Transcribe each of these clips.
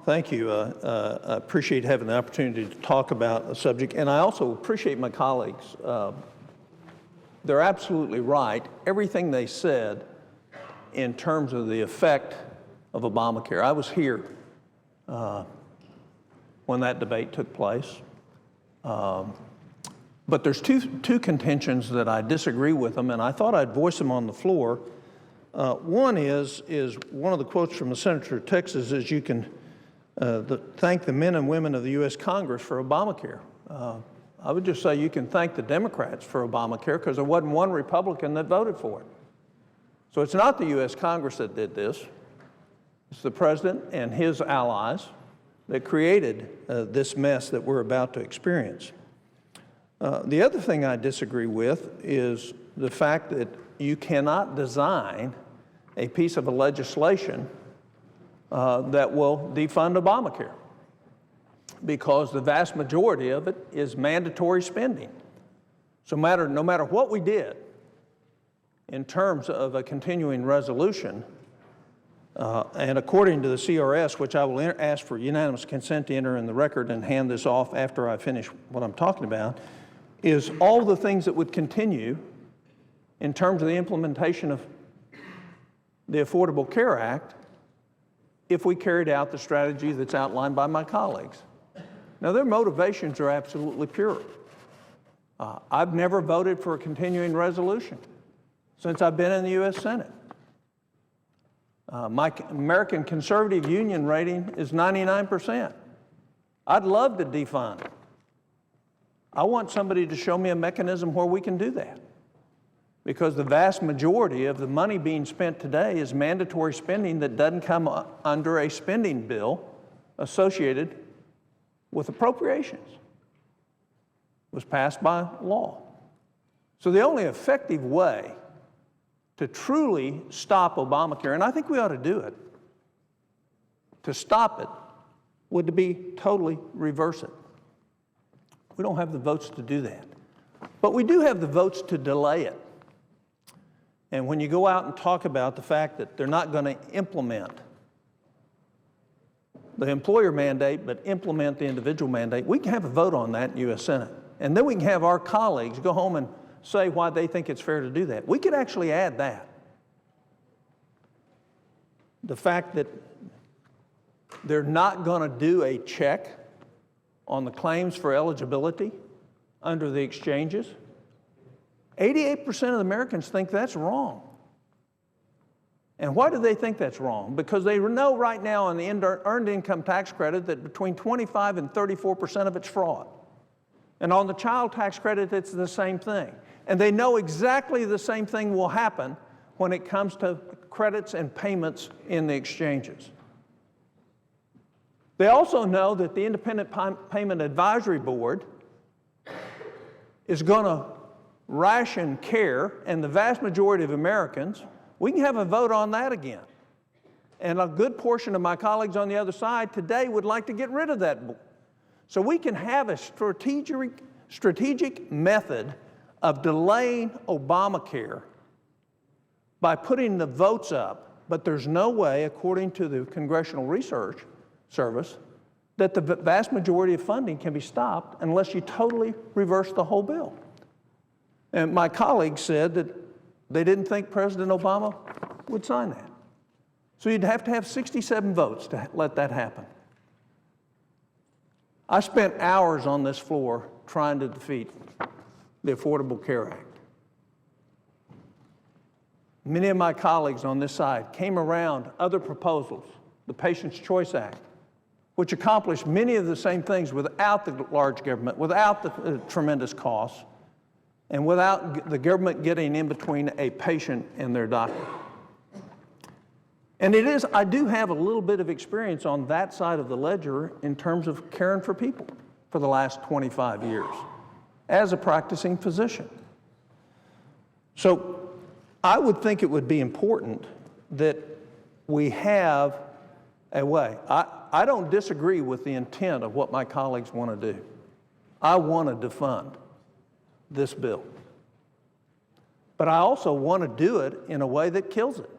Thank you. I appreciate having the opportunity to talk about a subject, and I also appreciate my colleagues. They're absolutely right. Everything they said in terms of the effect of Obamacare. I was here when that debate took place. But there's two contentions that I disagree with them, and I thought I'd voice them on the floor. One is one of the quotes from the senator of Texas is, you can thank the men and women of the U.S. Congress for Obamacare. I would just say you can thank the Democrats for Obamacare, because there wasn't one Republican that voted for it. So it's not the U.S. Congress that did this. It's the president and his allies that created this mess that we're about to experience. The other thing I disagree with is the fact that you cannot design a piece of legislation that will defund Obamacare, because the vast majority of it is mandatory spending. So no matter what we did in terms of a continuing resolution, and according to the CRS, which I will ask for unanimous consent to enter in the record and hand this off after I finish what I'm talking about, is all the things that would continue in terms of the implementation of the Affordable Care Act if we carried out the strategy that's outlined by my colleagues. Now, their motivations are absolutely pure. I've never voted for a continuing resolution since I've been in the U.S. Senate. My American Conservative Union rating is 99%. I'd love to defund. I want somebody to show me a mechanism where we can do that, because the vast majority of the money being spent today is mandatory spending that doesn't come under a spending bill associated with appropriations. It was passed by law. So the only effective way to truly stop Obamacare, and I think we ought to do it, to stop it would be totally reverse it. We don't have the votes to do that. But we do have the votes to delay it. And when you go out and talk about the fact that they're not going to implement the employer mandate, but implement the individual mandate, we can have a vote on that in U.S. Senate. And then we can have our colleagues go home and say why they think it's fair to do that. We could actually add that. The fact that they're not going to do a check on the claims for eligibility under the exchanges. 88% of Americans think that's wrong. And why do they think that's wrong? Because they know right now on the earned income tax credit that between 25 and 34% of it's fraud. And on the child tax credit, it's the same thing. And they know exactly the same thing will happen when it comes to credits and payments in the exchanges. They also know that the Independent Payment Advisory Board is going to ration care, and the vast majority of Americans, we can have a vote on that again. And a good portion of my colleagues on the other side today would like to get rid of that board. So we can have a strategic method of delaying Obamacare by putting the votes up, but there's no way, according to the Congressional Research Service, that the vast majority of funding can be stopped unless you totally reverse the whole bill. And my colleagues said that they didn't think President Obama would sign that. So you'd have to have 67 votes to let that happen. I spent hours on this floor trying to defeat the Affordable Care Act. Many of my colleagues on this side came around other proposals, the Patient's Choice Act, which accomplished many of the same things without the large government, without the tremendous costs, and without the government getting in between a patient and their doctor. And I do have a little bit of experience on that side of the ledger in terms of caring for people for the last 25 years as a practicing physician. So I would think it would be important that we have a way. I don't disagree with the intent of what my colleagues want to do. I want to defund this bill. But I also want to do it in a way that kills it.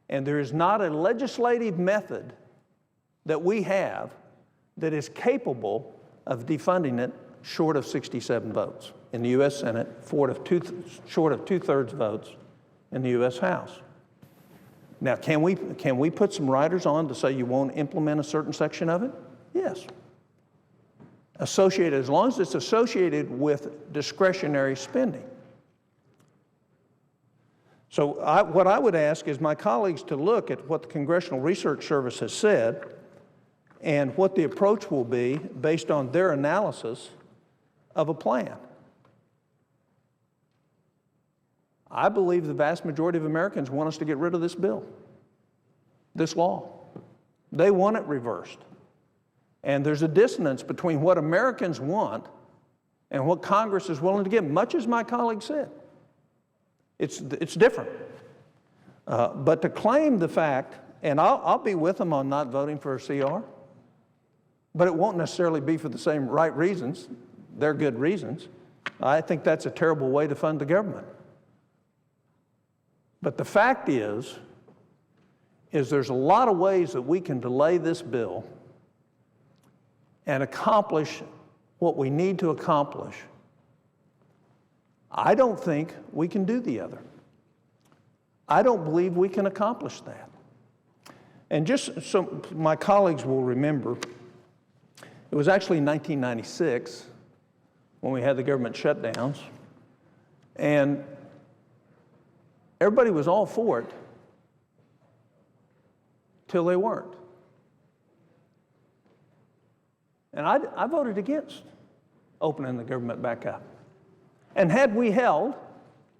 And there is not a legislative method that we have that is capable of defunding it short of 67 votes in the U.S. Senate, short of two-thirds votes in the U.S. House. Now, can we put some riders on to say you won't implement a certain section of it? Yes. Associated, as long as it's associated with discretionary spending. So what I would ask is my colleagues to look at what the Congressional Research Service has said and what the approach will be based on their analysis of a plan. I believe the vast majority of Americans want us to get rid of this bill, this law. They want it reversed. And there's a dissonance between what Americans want and what Congress is willing to give, much as my colleague said. It's different. But to claim the fact, and I'll be with them on not voting for a CR, but it won't necessarily be for the same right reasons. They're good reasons. I think that's a terrible way to fund the government. But the fact is there's a lot of ways that we can delay this bill and accomplish what we need to accomplish. I don't think we can do the other. I don't believe we can accomplish that. And just so my colleagues will remember, it was actually in 1996 when we had the government shutdowns, and everybody was all for it till they weren't. And I voted against opening the government back up. And had we held,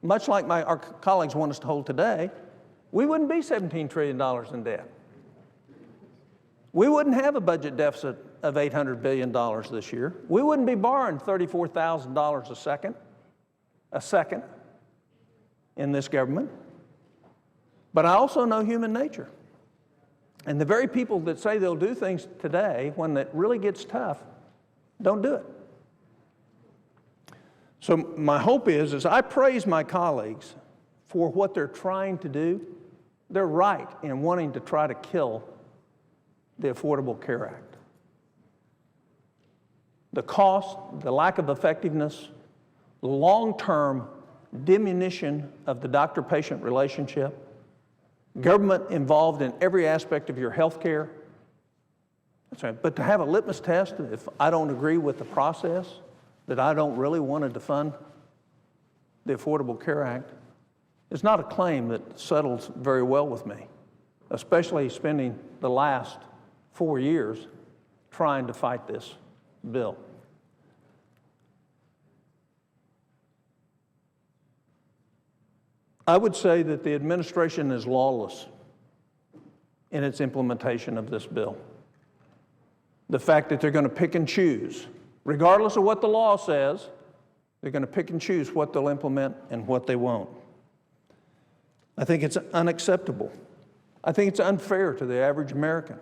much like our colleagues want us to hold today, we wouldn't be $17 trillion in debt. We wouldn't have a budget deficit of $800 billion this year. We wouldn't be borrowing $34,000 a second in this government. But I also know human nature. And the very people that say they'll do things today, when it really gets tough, don't do it. So my hope is I praise my colleagues for what they're trying to do. They're right in wanting to try to kill the Affordable Care Act. The cost, the lack of effectiveness, the long-term diminution of the doctor-patient relationship, government involved in every aspect of your health care. That's right. But to have a litmus test, if I don't agree with the process, that I don't really want to defund the Affordable Care Act, is not a claim that settles very well with me, especially spending the last 4 years trying to fight this bill. I would say that the administration is lawless in its implementation of this bill. The fact that they're going to pick and choose, regardless of what the law says, they're going to pick and choose what they'll implement and what they won't. I think it's unacceptable. I think it's unfair to the average American.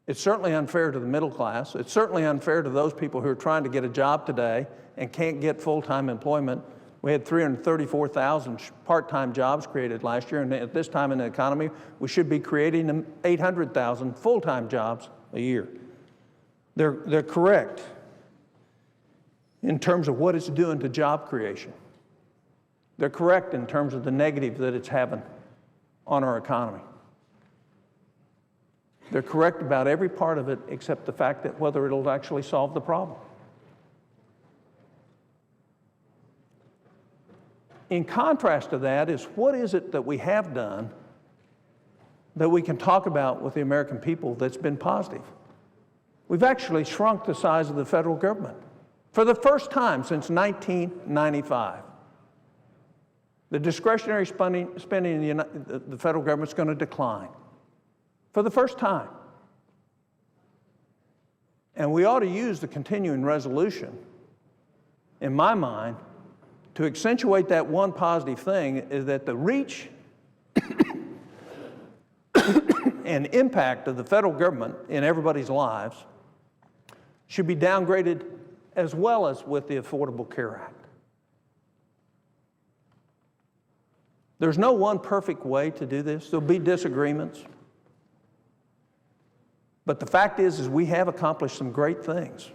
It's certainly unfair to the middle class. It's certainly unfair to those people who are trying to get a job today and can't get full-time employment. We had 334,000 part-time jobs created last year, and at this time in the economy, we should be creating 800,000 full-time jobs a year. They're correct in terms of what it's doing to job creation. They're correct in terms of the negative that it's having on our economy. They're correct about every part of it except the fact that whether it'll actually solve the problem. In contrast to that is what is it that we have done that we can talk about with the American people that's been positive? We've actually shrunk the size of the federal government for the first time since 1995. The discretionary spending in the federal government is going to decline for the first time. And we ought to use the continuing resolution, in my mind, to accentuate that one positive thing is that the reach and impact of the federal government in everybody's lives should be downgraded as well as with the Affordable Care Act. There's no one perfect way to do this. There'll be disagreements. But the fact is we have accomplished some great things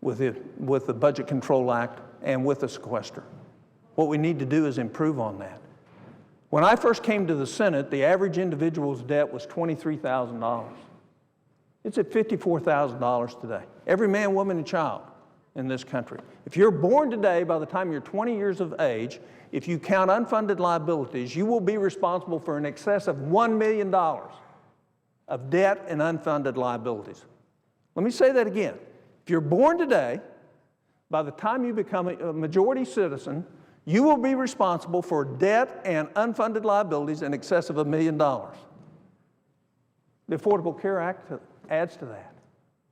with the Budget Control Act and with the sequester. What we need to do is improve on that. When I first came to the Senate, the average individual's debt was $23,000. It's at $54,000 today. Every man, woman, and child in this country. If you're born today, by the time you're 20 years of age, if you count unfunded liabilities, you will be responsible for in excess of $1 million of debt and unfunded liabilities. Let me say that again. If you're born today, by the time you become a majority citizen, you will be responsible for debt and unfunded liabilities in excess of $1 million. The Affordable Care Act adds to that.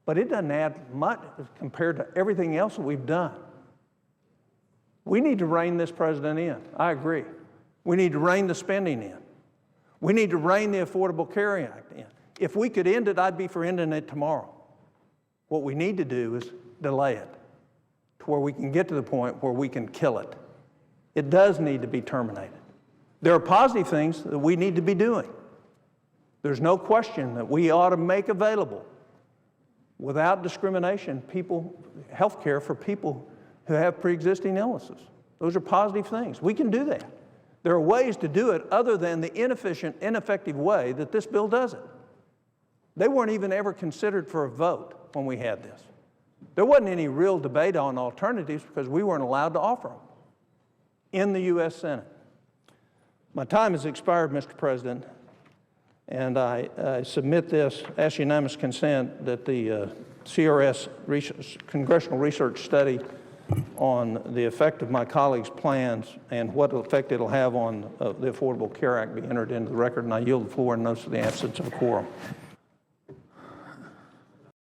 But it doesn't add much compared to everything else that we've done. We need to rein this president in. I agree. We need to rein the spending in. We need to rein the Affordable Care Act in. If we could end it, I'd be for ending it tomorrow. What we need to do is delay it to where we can get to the point where we can kill it. It does need to be terminated. There are positive things that we need to be doing. There's no question that we ought to make available, without discrimination, health care for people who have pre-existing illnesses. Those are positive things. We can do that. There are ways to do it other than the inefficient, ineffective way that this bill does it. They weren't even ever considered for a vote when we had this. There wasn't any real debate on alternatives because we weren't allowed to offer them in the U.S. Senate. My time has expired, Mr. President, and I submit this, ask unanimous consent that the Congressional Research Study on the effect of my colleagues' plans and what effect it'll have on the Affordable Care Act be entered into the record, and I yield the floor in notice of the absence of a quorum.